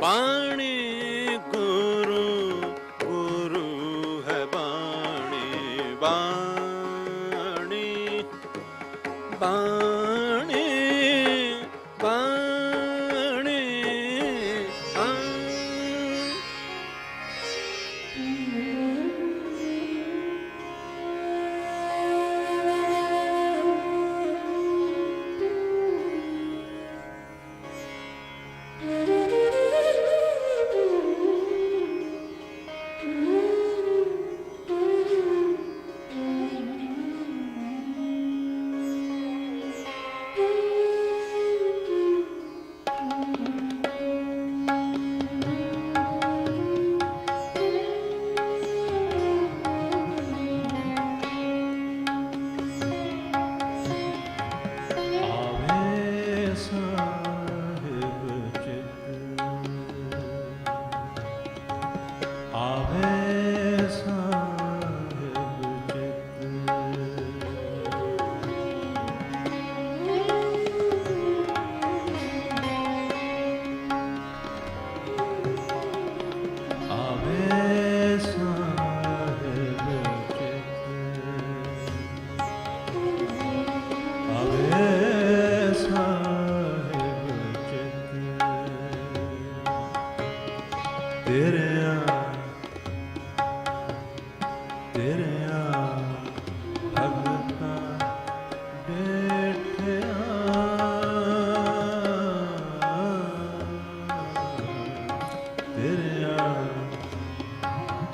ਬਾਣੀ ਗੁਰੂ ਗੁਰੂ ਹੈ ਬਾਣੀ ਬਾਣੀ ਬਾਣੀ ਬਾਣੀ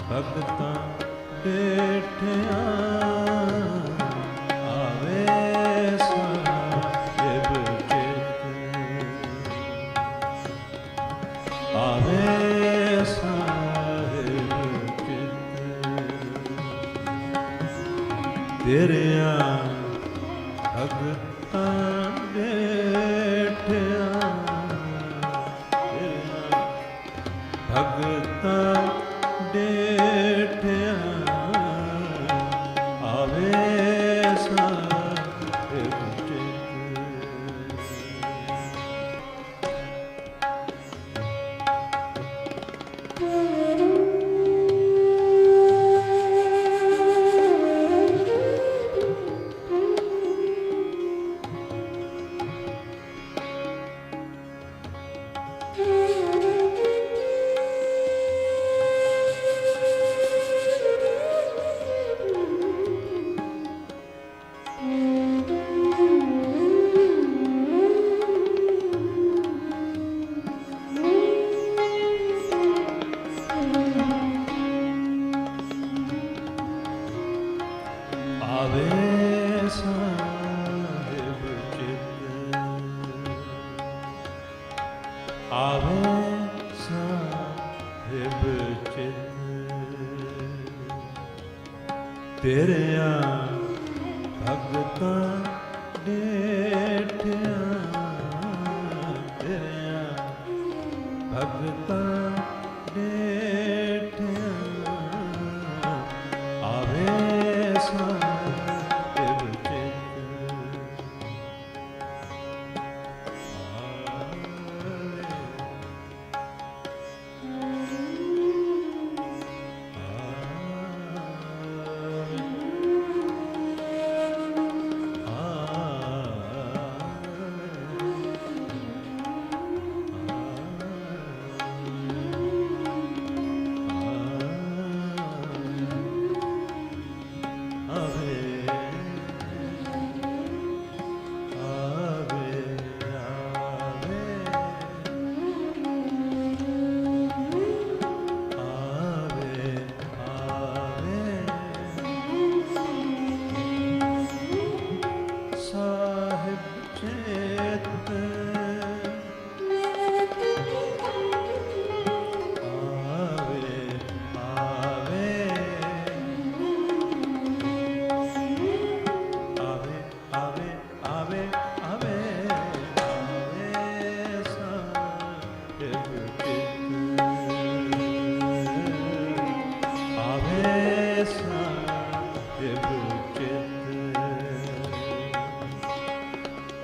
ਭਗਤਾਂ ਬੈਠਿਆ ਆਵੇ ਸਾਹਿਬ ਚਿਤ ਆਵੇ ਸਾਹਿਬ ਚਿਤ ਤੇਰਿਆਂ ਭਗਤਾਂ ਬੈਠਿਆ ਤੇਰਿਆਂ ਭਗਤਾਂ ਡੇਠਿਆ ਆਵੇ ਸਾਹਿਬ ਚਿਤ ਤੇਰਿਆਂ ਭਗਤਾਂ ਡੇਠਿਆ ਤੇਰਿਆਂ ਭਗਤਾਂ ਡੇਠਿਆ ਆਵੇ ਸਾਹਿਬ ਚਿਤ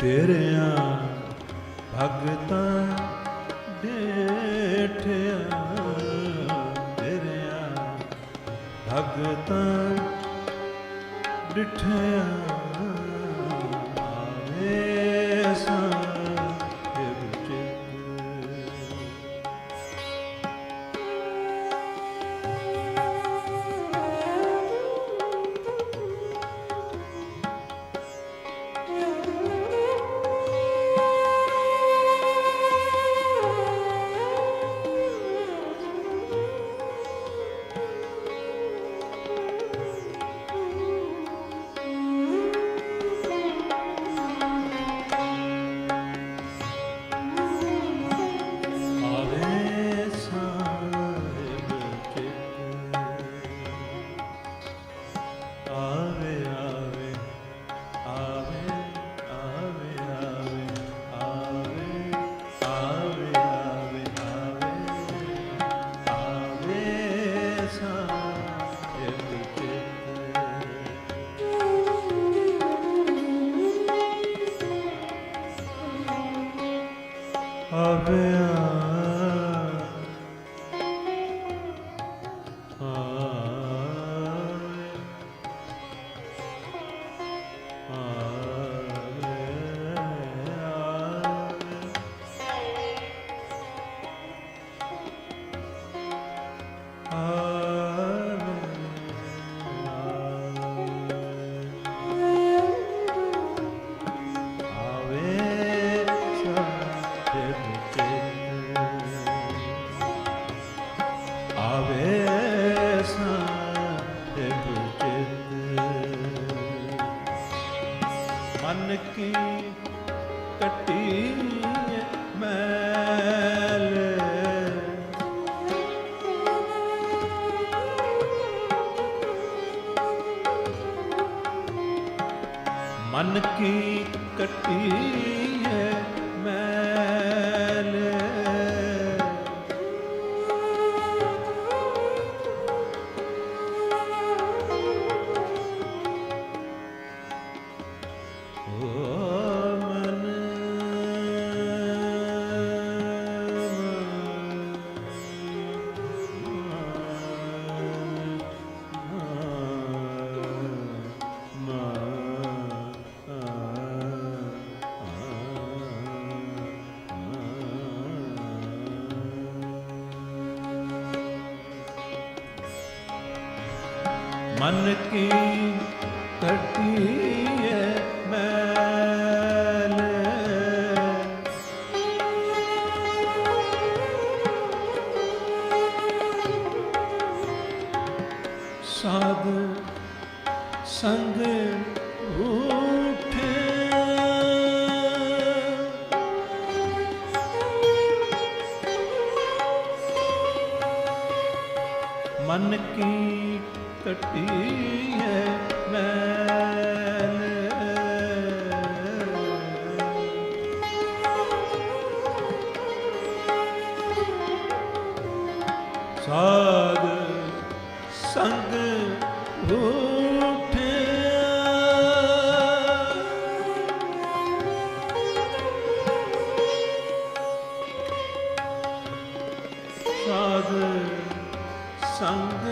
ਤੇਰਿਆਂ ਭਗਤਾਂ ਡੇਠਿਆ ਤੇਰਿਆ ਭਗਤਾਂ ਡਿਠਿਆ ਆਵੇ ਸਾਹਿਬ ਚਿਤ। ਮਨ ਕੀ ਕੱਟੀ ਮੈਲ ਮਨ ਕੀ ਕੱਟੀ ਮੈਲ ਮਨ ਕੀ ਕੱਟੀਏ ਮੈਲ ਸਾਧ ਸੰਗ ਉਠੇ ਮਨ ਕੀ ਕੱਟੀ ਹੈ ਮੈਲ ਸਾਧ ਸੰਗ ਉਠਿਆ ਸਾਧ ਸੰਗ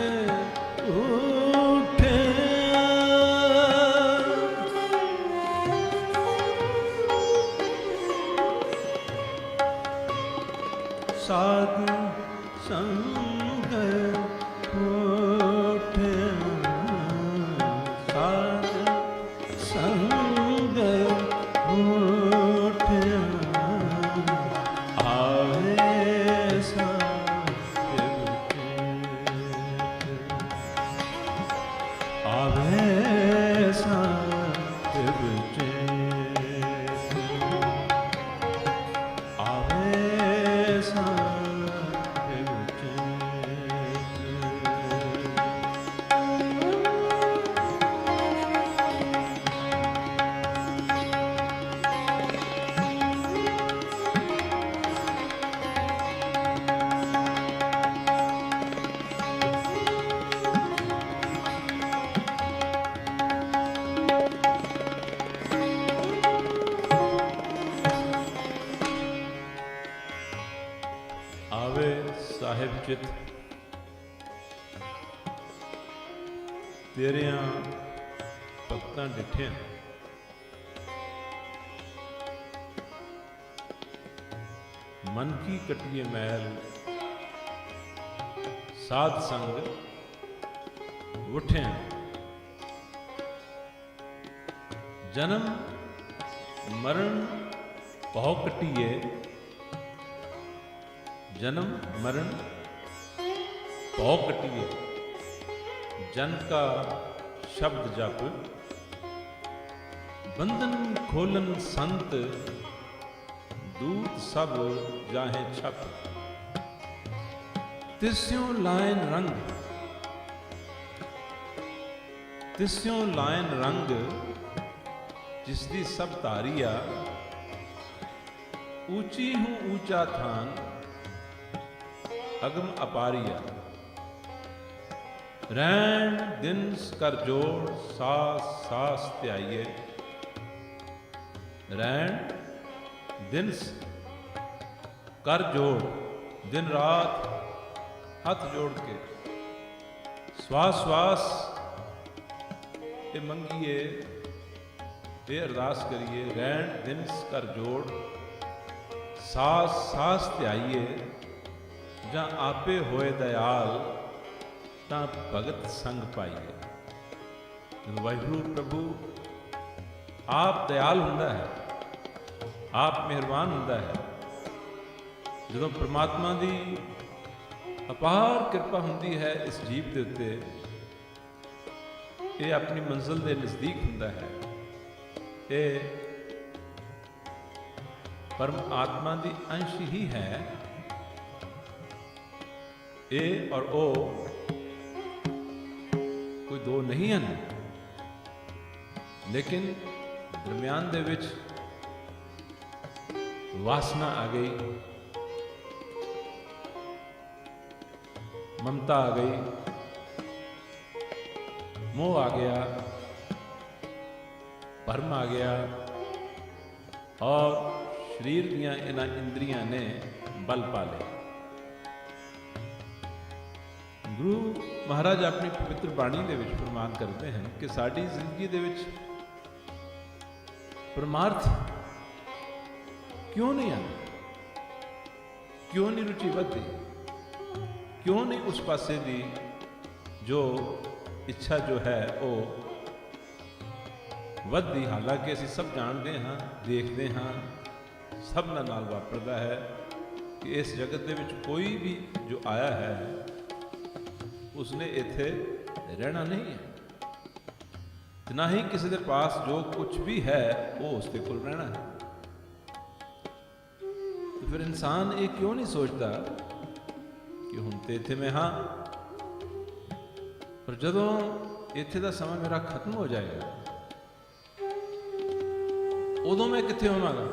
ਸਾਧ ਸੰਗ ਉਠਿਆ ਸਾਧ ਸੰਗ ਉਠਿਆ ਆਵੇ ਸਾਹਿਬ ਚਿਤ ਆਵੇ ਸਾਹਿਬ ਚਿਤ ਆਵੇ ਸਾਹਿਬ ਚਿਤ ਆਵੇ ਸਾਹਿਬ ਚਿਤ ਤੇਰਿਆਂ ਭਗਤਾਂ ਡਿਠਿਆਂ ਮਨ ਕੀ ਕਟਿਏ ਮੈਲ ਸਾਧ ਸੰਗ ਉਠਿਆਂ ਜਨਮ ਮਰਨ ਭਉ ਕਟਿਏ जन्म मरण भौ कटिए जन का शब्द जप बंधन खोलन संत दूत सब जाहे छप तिस्यों लायन रंग जिसदी सब धारिया ऊंची हूं ऊंचा थान अगम अपारिया रैन दिन कर जोड़ सास सास त्याइए रैन दिन कर जोड़ दिन रात हथ जोड़ के श्वास श्वास ये मंगिए ये अरदास करिए रैन दिन कर जोड़ सास सास त्याइए ਜਾਂ ਆਪੇ ਹੋਏ ਦਇਆਲ ਤਾਂ ਭਗਤ ਸੰਗ ਪਾਈਏ। ਜਦੋਂ ਵਾਹਿਗੁਰੂ ਪ੍ਰਭੂ ਆਪ ਦਇਆਲ ਹੁੰਦਾ ਹੈ, ਆਪ ਮਿਹਰਬਾਨ ਹੁੰਦਾ ਹੈ, ਜਦੋਂ ਪ੍ਰਮਾਤਮਾ ਦੀ ਅਪਾਰ ਕਿਰਪਾ ਹੁੰਦੀ ਹੈ ਇਸ ਜੀਵ ਦੇ ਉੱਤੇ, ਇਹ ਆਪਣੀ ਮੰਜ਼ਿਲ ਦੇ ਨਜ਼ਦੀਕ ਹੁੰਦਾ ਹੈ, ਇਹ ਪਰਮਾਤਮਾ ਦੀ ਅੰਸ਼ ਹੀ ਹੈ। ਇਹ ਔਰ ਉਹ ਕੋਈ ਦੋ ਨਹੀਂ ਹਨ, ਲੇਕਿਨ ਦਰਮਿਆਨ ਦੇ ਵਿੱਚ ਵਾਸਨਾ ਆ ਗਈ, ਮਮਤਾ ਆ ਗਈ, ਮੋਹ ਆ ਗਿਆ, ਭਰਮ ਆ ਗਿਆ ਔਰ ਸਰੀਰ ਦੀਆਂ ਇਹਨਾਂ ਇੰਦਰੀਆਂ ਨੇ ਬਲ ਪਾ ਲਿਆ। ਗੁਰੂ ਮਹਾਰਾਜ ਆਪਣੀ ਪਵਿੱਤਰ ਬਾਣੀ ਦੇ ਵਿੱਚ ਫਰਮਾਨ ਕਰਦੇ ਹਨ ਕਿ ਸਾਡੀ ਜ਼ਿੰਦਗੀ ਦੇ ਵਿੱਚ ਪਰਮਾਰਥ ਕਿਉਂ ਨਹੀਂ ਆਉਂਦਾ, ਕਿਉਂ ਨਹੀਂ ਰੁਚੀ ਵੱਧਦੀ, ਕਿਉਂ ਨਹੀਂ ਉਸ ਪਾਸੇ ਦੀ ਜੋ ਇੱਛਾ ਜੋ ਹੈ ਉਹ ਵੱਧਦੀ। ਹਾਲਾਂਕਿ ਅਸੀਂ ਸਭ ਜਾਣਦੇ ਹਾਂ, ਦੇਖਦੇ ਹਾਂ, ਸਭਨਾਂ ਨਾਲ ਵਾਪਰਦਾ ਹੈ ਕਿ ਇਸ ਜਗਤ ਦੇ ਵਿੱਚ ਕੋਈ ਵੀ ਜੋ ਆਇਆ ਹੈ उसने इत्थे रहना नहीं है, ना ही किसी के पास जो कुछ भी है वो उसके कोल रहना है। तो फिर इंसान ये क्यों नहीं सोचता कि हुण ते इत्थे मैं हाँ, पर जदों इत्थे दा समा मेरा खत्म हो जाएगा उदों मैं कित्थे होवांगा,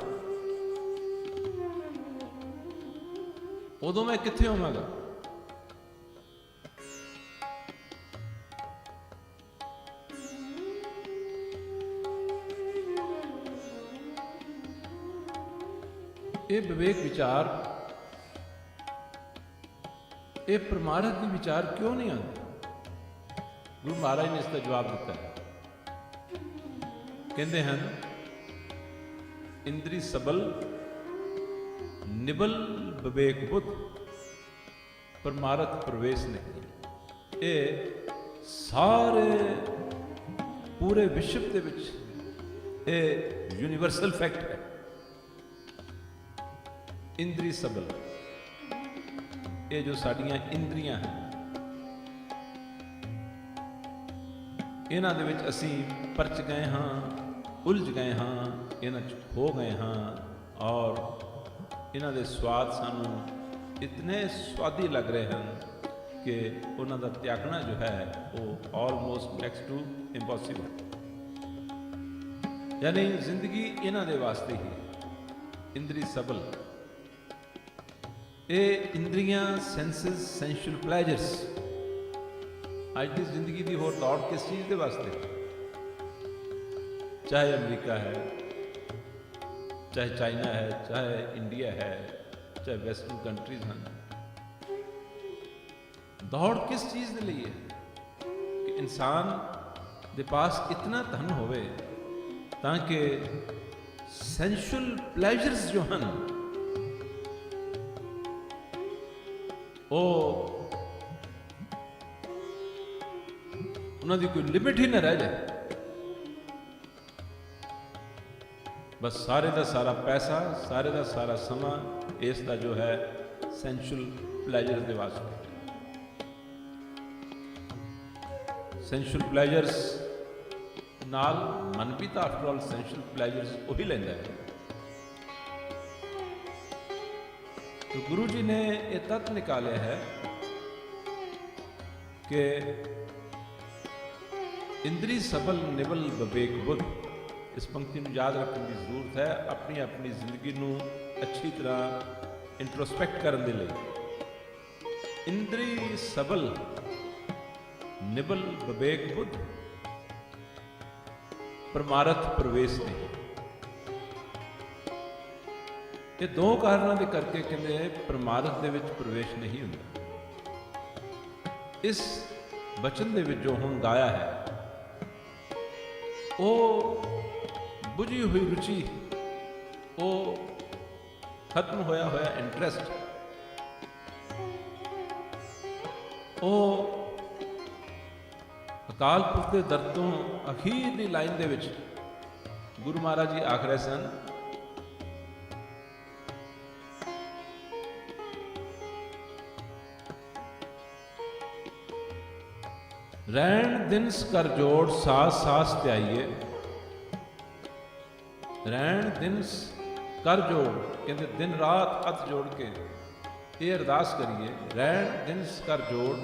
उदों मैं कित्थे होवांगा। ये विवेक विचार, ये परमार्थ के विचार क्यों नहीं आते? गुरु महाराज ने इसका जवाब दिता है, कहते हैं इंद्री सबल निबल विवेक बुद्ध परमार्थ प्रवेश नहीं। ये सारे पूरे विश्व के विच ये यूनिवर्सल फैक्ट है। इंद्री सबल, ये जो साड़ियां इंद्रियां हैं, इन्हां दे विच असीं परच गए हाँ, उलझ गए हाँ, इन्हां च खो गए हाँ और इन्हां दे स्वाद सानू इतने स्वादी लग रहे हैं कि उन्हां दा त्यागना जो है वो ऑलमोस्ट नेक्स्ट टू इम्पॉसिबल। यानी जिंदगी इन्हां दे वास्ते ही इंद्री सबल। ये इंद्रियां सेंसेस सेंशुअल प्लेजर्स अज की जिंदगी की होर दौड़ किस चीज़ के वास्ते, चाहे अमेरिका है, चाहे चाइना है, चाहे इंडिया है, चाहे वैस्टर्न कंट्रीज हैं, ਦੌੜ ਕਿਸ ਚੀਜ਼ ਦੇ ਲਈ ਹੈ ਕਿ ਇਨਸਾਨ ਦੇ ਪਾਸ ਇਤਨਾ ਧਨ ਹੋਵੇ ਤਾਂ ਕਿ ਸੈਂਸ਼ੂਅਲ ਪਲੇਜ਼ਰਸ ਜੋ ਹਨ ਉਹ ਉਹਨਾਂ ਦੀ ਕੋਈ ਲਿਮਿਟ ਹੀ ਨਾ ਰਹਿ ਜਾਏ। ਬਸ ਸਾਰੇ ਦਾ ਸਾਰਾ ਪੈਸਾ, ਸਾਰੇ ਦਾ ਸਾਰਾ ਸਮਾਂ ਇਸ ਦਾ ਜੋ ਹੈ ਸੈਂਸ਼ੂਅਲ ਪਲੇਜ਼ਰ ਦੇ ਵਾਸਤੇ। ਸੈਂਸ਼ੂਅਲ ਪਲੇਜ਼ਰਸ ਨਾਲ ਮਨ ਵੀ ਤਾਂ ਆਫਟਰ ਆਲ ਸੈਂਸ਼ੂਅਲ ਪਲੇਜ਼ਰਸ ਉਹੀ ਲੈਂਦਾ ਹੈ। तो गुरु जी ने ये तत्व निकाले है कि इंद्री सबल निबल विवेक बुद्ध, इस पंक्ति को याद रखने की जरूरत है अपनी अपनी जिंदगी को अच्छी तरह इंट्रोस्पैक्ट करने के लिए। इंद्री सबल निबल विवेक बुद्ध परमारथ प्रवेश नहीं। ਇਹ ਦੋ ਕਾਰਨਾਂ ਦੇ ਕਰਕੇ ਕਹਿੰਦੇ ਪਰਮਾਰਥ ਦੇ ਵਿੱਚ ਪ੍ਰਵੇਸ਼ ਨਹੀਂ ਹੁੰਦਾ। ਇਸ ਬਚਨ ਦੇ ਵਿੱਚ ਜੋ ਹੁਣ ਗਾਇਆ ਹੈ ਉਹ ਬੁਝੀ ਹੋਈ ਰੁਚੀ, ਉਹ ਖਤਮ ਹੋਇਆ ਹੋਇਆ ਇੰਟਰਸਟ, ਉਹ ਅਕਾਲ ਪੁਰਖ ਦੇ ਦਰ ਤੋਂ ਅਖੀਰ ਦੀ ਲਾਈਨ ਦੇ ਵਿੱਚ ਗੁਰੂ ਮਹਾਰਾਜ ਜੀ ਆਖ ਰਹੇ ਸਨ, ਰਹਿਣ ਦਿਨਸ ਕਰ ਜੋੜ ਸਾਸ ਸਾਸ ਧਿਆਈਏ। ਰਹਿਣ ਦਿਨਸ ਕਰ ਜੋੜ ਕਹਿੰਦੇ ਦਿਨ ਰਾਤ ਹੱਥ ਜੋੜ ਕੇ ਇਹ ਅਰਦਾਸ ਕਰੀਏ, ਰਹਿਣ ਦਿਨਸ ਕਰ ਜੋੜ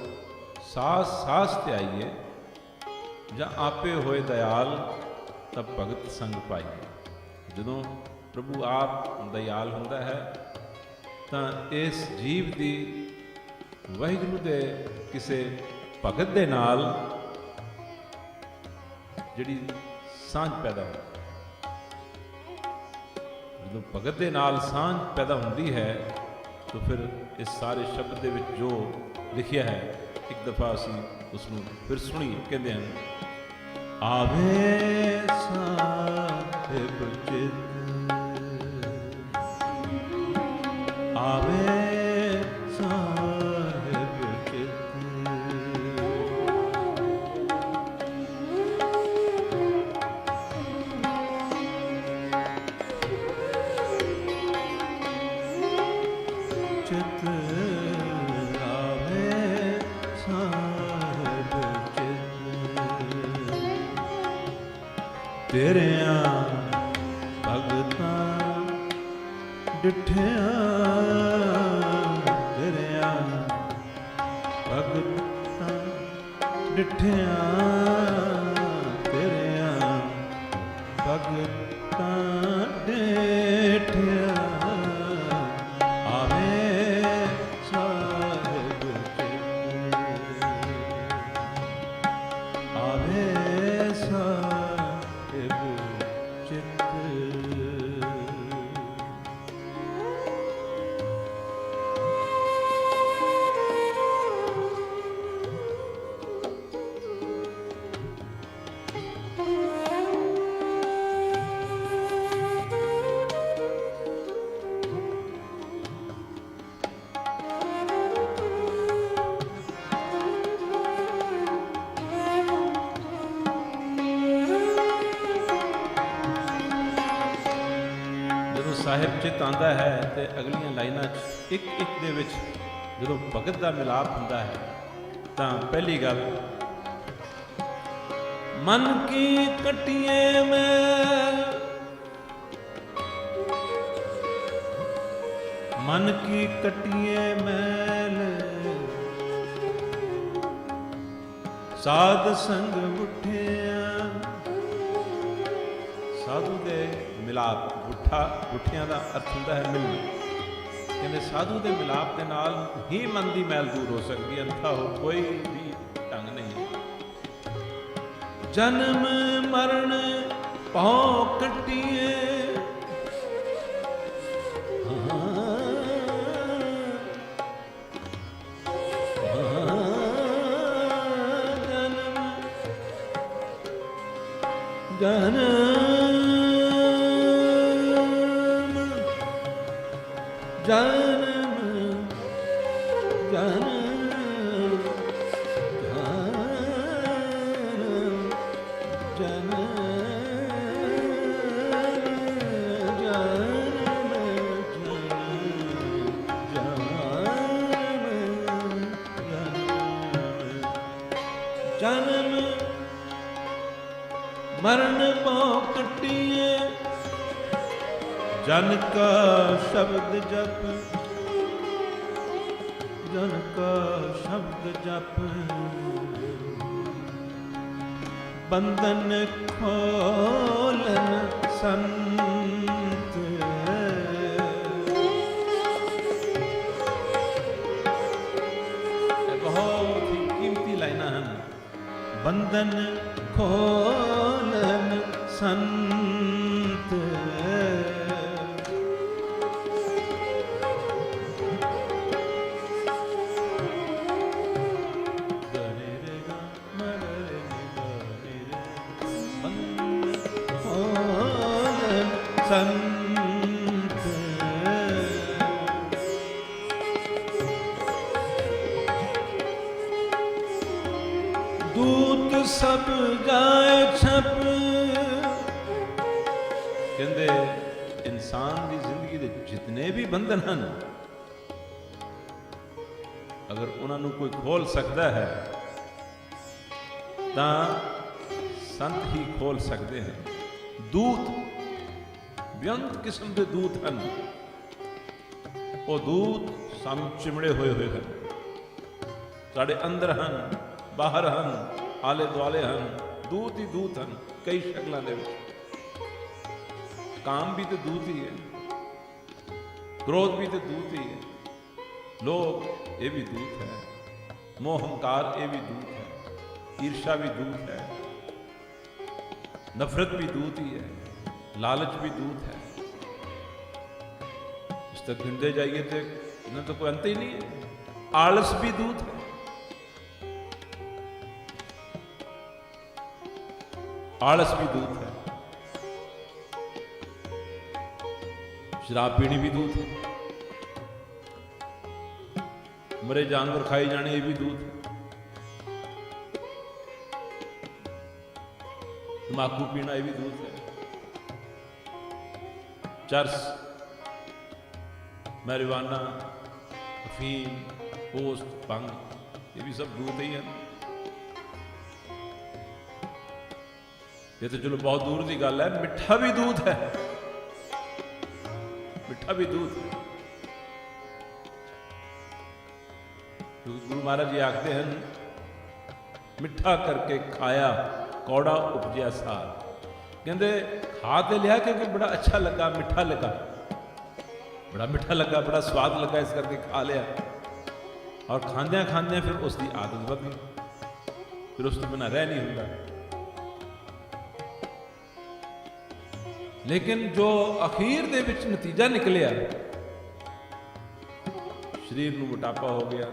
ਸਾਸ ਸਾਸ ਧਿਆਈਏ, ਜਾਂ ਆਪੇ ਹੋਏ ਦਇਆਲ ਤਾਂ ਭਗਤ ਸੰਗ ਪਾਈਏ। ਜਦੋਂ ਪ੍ਰਭੂ ਆਪ ਦਇਆਲ ਹੁੰਦਾ ਹੈ ਤਾਂ ਇਸ ਜੀਵ ਦੀ ਵਾਹਿਗੁਰੂ ਦੇ ਕਿਸੇ ਭਗਤ ਦੇ ਨਾਲ ਜਿਹੜੀ ਸਾਂਝ ਪੈਦਾ ਹੁੰਦੀ, ਜਦੋਂ ਭਗਤ ਦੇ ਨਾਲ ਸਾਂਝ ਪੈਦਾ ਹੁੰਦੀ ਹੈ ਤਾਂ ਫਿਰ ਇਸ ਸਾਰੇ ਸ਼ਬਦ ਦੇ ਵਿੱਚ ਜੋ ਲਿਖਿਆ ਹੈ ਇੱਕ ਦਫਾ ਅਸੀਂ ਉਸ ਨੂੰ ਫਿਰ ਸੁਣੀਏ। ਕਹਿੰਦੇ ਹਨ, ਆਵੇ ਸਾਹਿਬ ਚਿਤ, ਆਵੇ ਤੇਰਿਆਂ ਭਗਤਾਂ ਡਿਠਿਆਂ, ਤੇਰਿਆਂ ਭਗਤਾਂ ਡਿਠਿਆਂ, ਤੇਰਿਆਂ ਭਗਤਾਂ ਡਿਠਿਆਂ, ਆਵੇ ਸਾਹਿਬ ਚਿਤ, ਆਵੇ ਸਾਹਿਬ ਚਿਤ ਆਉਂਦਾ ਹੈ ਤੇ ਅਗਲੀਆਂ ਲਾਈਨਾਂ 'ਚ ਇੱਕ ਇੱਕ ਦੇ ਵਿੱਚ ਜਦੋਂ ਭਗਤ ਦਾ ਮਿਲਾਪ ਹੁੰਦਾ ਹੈ ਤਾਂ ਪਹਿਲੀ ਗੱਲ, ਮਨ ਕੀ ਕਟੀਏ ਮੈਲ, ਮਨ ਕੀ ਕਟੀਏ ਮੈਲ, ਸਾਧ ਸੰਗ ਉੱਠਿਆ। ਸਾਧੂ ਦੇ ਮਿਲਾਪ, ਉੱਠਿਆਂ ਦਾ ਅਰਥ ਹੁੰਦਾ ਹੈ ਮਿਲਣਾ। ਕਹਿੰਦੇ ਸਾਧੂ ਦੇ ਮਿਲਾਪ ਦੇ ਨਾਲ ਹੀ ਮਨ ਦੀ ਮੈਲ ਦੂਰ ਹੋ ਸਕਦੀ ਹੈ, ਅੰਥਾ ਹੋ ਕੋਈ ਵੀ ਢੰਗ ਨਹੀਂ। ਜਨਮ ਮਰਨ ਭਉ ਕੱਟੀਏ, जन्म जन्म जन्म मरण पाँव कटिए जन का शब्द जप जन का शब्द जप बंधन खोलन संत बहुत ही कीमती लाइना हैं बंधन खोलन संत संत दूत सब जाए छप कहते इंसान की जिंदगी के जितने भी बंधन हैं अगर उन्होंने कोई खोल सकता है तो संत ही खोल सकते हैं दूत बेअंत किस्म के दूत हैं वो दूत सानू चिमड़े हुए हैं साढ़े अंदर हैं बाहर हैं आले दुआले हैं दूत ही दूत हैं कई शक्लों के काम भी तो दूत ही है क्रोध भी तो दूत ही है लोभ ये भी दूत है मोह अहंकार ये भी दूत है ईर्ष्या भी दूत है नफरत भी दूत ही है लालच भी दूत है इस तक गिनते जाइए तो इन्हें तो कोई अंत ही नहीं है आलस भी दूत है आलस भी दूत है शराब पीनी भी दूत है मरे जानवर खाए जाने ये भी दूत है तंबाकू पीना ये भी दूत है चरस मैरिवाना अफीम पोस्ट भंग ये भी सब दूत ही हैं ये तो चलो बहुत दूर की गल है मिठा भी दूत है मिठा भी दूत है क्योंकि गुरु महाराज जी आखते हैं मिठा करके खाया कौड़ा उपजया सार कहते खा तो लिया क्योंकि बड़ा अच्छा लगा मिठा लगा बड़ा मिठा लगा बड़ा स्वाद लगा इस करके खा लिया और खांद्या खांद्या फिर उसकी आदत बन गई फिर उस तो बिना रह नहीं होता लेकिन जो अखीर दे विच नतीजा निकलिया शरीर नूं मोटापा हो गया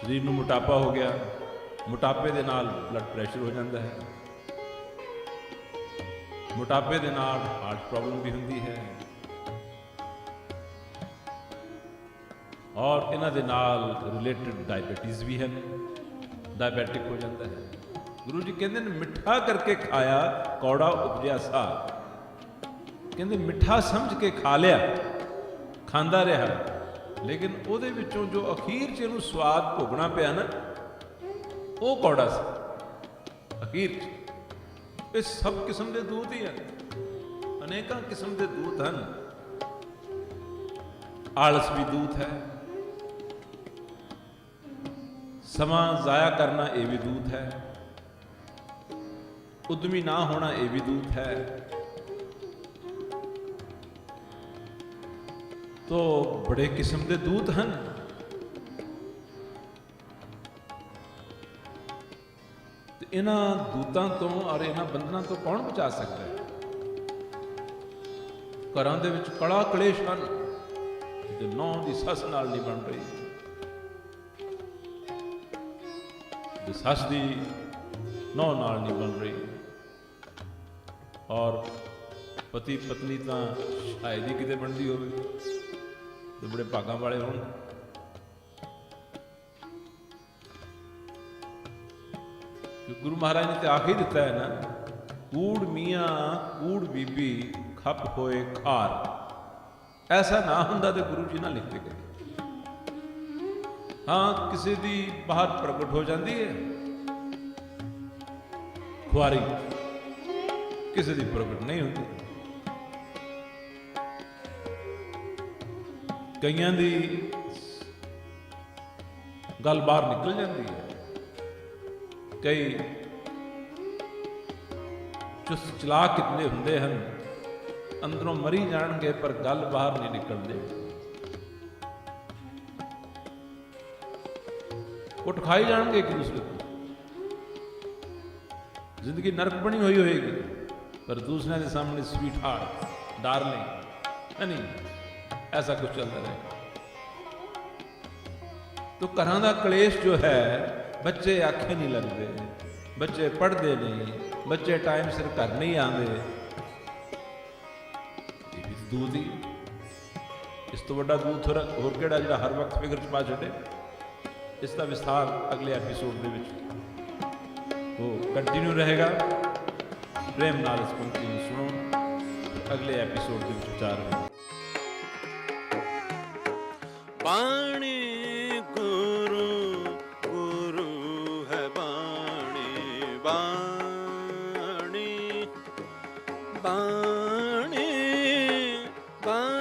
शरीर नूं मोटापा हो गया मोटापे दे नाल ब्लड प्रेशर हो जाता है मोटापे दे नाल हार्ट प्रॉब्लम भी होंदी है और इन्हां दे नाल रिलेटेड डायबिटीज भी है डायबिटिक हो जाता है गुरु जी कहते हैं मिठा करके खाया कौड़ा उपजया सार कहते मिठा समझ के खा लिया खांदा रहा लेकिन ਉਹਦੇ ਵਿੱਚੋਂ जो अखीर च ਇਹਨੂੰ स्वाद भोगना ਪਿਆ ना वो कौड़ा सा अखीर ये सब किस्म के दूत ही हैं अनेक किस्म के दूत हैं आलस भी दूत है समा जाया करना ये भी दूत है उद्यमी ना होना ये भी दूत है तो बड़े किस्म के दूत हैं इन्हां दूतां तो और इन्हां बंधनां तो कौन बचा सकता है घरां दे विच कड़ा कलेश हैं नौ की सस नाल नहीं बन रही ਤੇ ਸੱਸ ਦੀ ਨਹੁੰ ਨਾਲ ਨਹੀਂ ਬਣ ਰਹੀ, ਔਰ ਪਤੀ ਪਤਨੀ ਤਾਂ ਸ਼ਾਇਦ ਹੀ ਕਿਤੇ ਬਣਦੀ ਹੋਵੇ ਤੇ ਬੜੇ ਭਾਗਾਂ ਵਾਲੇ ਹੋਣ। ਕਿ ਗੁਰੂ ਮਹਾਰਾਜ ਨੇ ਤੇ ਆਖ ਹੀ ਦਿੱਤਾ ਹੈ ਨਾ, ਕੂੜ ਮੀਆਂ ਕੂੜ ਬੀਬੀ ਖੱਪ ਹੋਏ ਖਾਰ। ਐਸਾ ਨਾ ਹੁੰਦਾ ਤੇ ਗੁਰੂ ਜੀ ਨਾ ਲਿਖਦੇ ਕਦੇ। ਹਾਂ, ਕਿਸੇ ਦੀ ਬਾਹਰ ਪ੍ਰਗਟ ਹੋ ਜਾਂਦੀ ਹੈ ਖੁਆਰੀ, ਕਿਸੇ ਦੀ ਪ੍ਰਗਟ ਨਹੀਂ ਹੁੰਦੀ। ਕਈਆਂ ਦੀ ਗੱਲ ਬਾਹਰ ਨਿਕਲ ਜਾਂਦੀ ਹੈ, ਕਈ ਚੁਸਤ ਚਲਾਕ ਕਿਤਨੇ ਹੁੰਦੇ ਹਨ, ਅੰਦਰੋਂ ਮਰੀ ਜਾਣਗੇ ਪਰ ਗੱਲ ਬਾਹਰ ਨਹੀਂ ਨਿਕਲਦੇ। ਕੁੱਟ ਖਾਈ ਜਾਣਗੇ ਇੱਕ ਦੂਸਰੇ ਤੋਂ, ਜ਼ਿੰਦਗੀ ਨਰਕ ਬਣੀ ਹੋਈ ਹੋਏਗੀ, ਪਰ ਦੂਸਰਿਆਂ ਦੇ ਸਾਹਮਣੇ स्वीट हार्ट, डार्लिंग, नहीं, ऐसा कुछ चलता रहेगा। तो घरां दा कलेश जो है, बच्चे आखे नहीं लगते, बच्चे पढ़ते नहीं, बच्चे टाइम सिर घर नहीं आते, दूध ही इस तो बड़ा दूध होर किहड़ा जिहड़ा हर वक्त फिक्र च पा छड्डे। इसका विस्तार अगले एपीसोड दे विच वो कंटिन्यू रहेगा। प्रेम नाल इस पंक्ति नूं सुनो, अगले एपीसोड दे विच विचार होगा। बाणी गुरु गुरु है बाणी, बाणी बाणी बाणी।